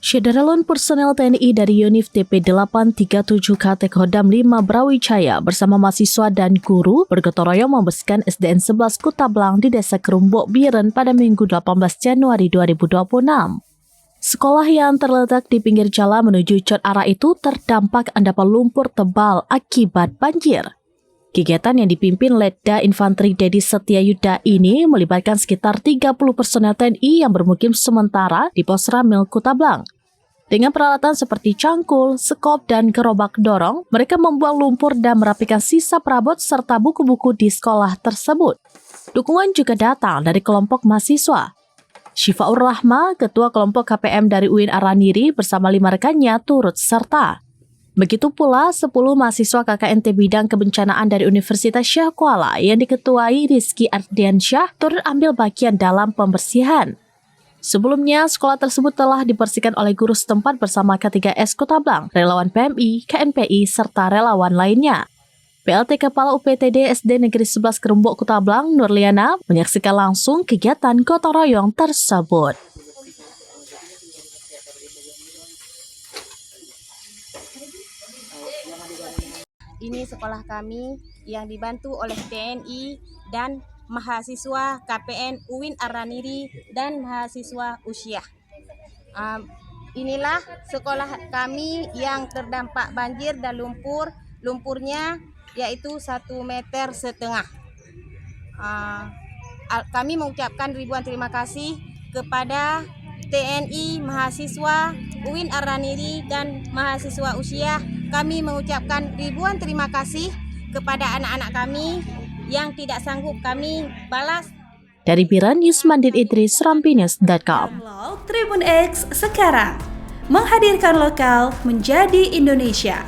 Syederalun personel TNI dari Yonif TP 837 KT Kodam 5 Brawijaya bersama mahasiswa dan guru bergotong royong membersihkan SDN 11 Kutablang di Desa Kerumbok Biren pada Minggu 18 Januari 2026. Sekolah yang terletak di pinggir jalan menuju Cot Ara itu terdampak endapan lumpur tebal akibat banjir. Kegiatan yang dipimpin Letda Infanteri Dedi Setiayuda ini melibatkan sekitar 30 personel TNI yang bermukim sementara di Pos Ramil Kutablang. Dengan peralatan seperti cangkul, sekop, dan gerobak dorong, mereka membuang lumpur dan merapikan sisa perabot serta buku-buku di sekolah tersebut. Dukungan juga datang dari kelompok mahasiswa. Syifaur Rahma, ketua kelompok KPM dari UIN Araniri bersama 5 rekannya turut serta. Begitu pula 10 mahasiswa KKNT Bidang Kebencanaan dari Universitas Syah Kuala yang diketuai Rizky Ardiansyah turut ambil bagian dalam pembersihan. Sebelumnya, sekolah tersebut telah dibersihkan oleh guru setempat bersama K3S Kutablang, relawan PMI, KNPI, serta relawan lainnya. PLT Kepala UPTD SD Negeri 11 Kerumbok Kutablang, Nurliana, menyaksikan langsung kegiatan gotong royong tersebut. Ini sekolah kami yang dibantu oleh TNI dan mahasiswa KPN UIN Araniri dan mahasiswa Usyah. Inilah sekolah kami yang terdampak banjir dan lumpurnya yaitu 1,5 meter. Kami mengucapkan ribuan terima kasih kepada TNI, mahasiswa UIN Araniri dan mahasiswa Usyah. Kami mengucapkan ribuan terima kasih kepada anak-anak kami yang tidak sanggup kami balas. Dari Biren, Yusmandin Idris, Rampinews.com. Tribun X sekarang menghadirkan lokal menjadi Indonesia.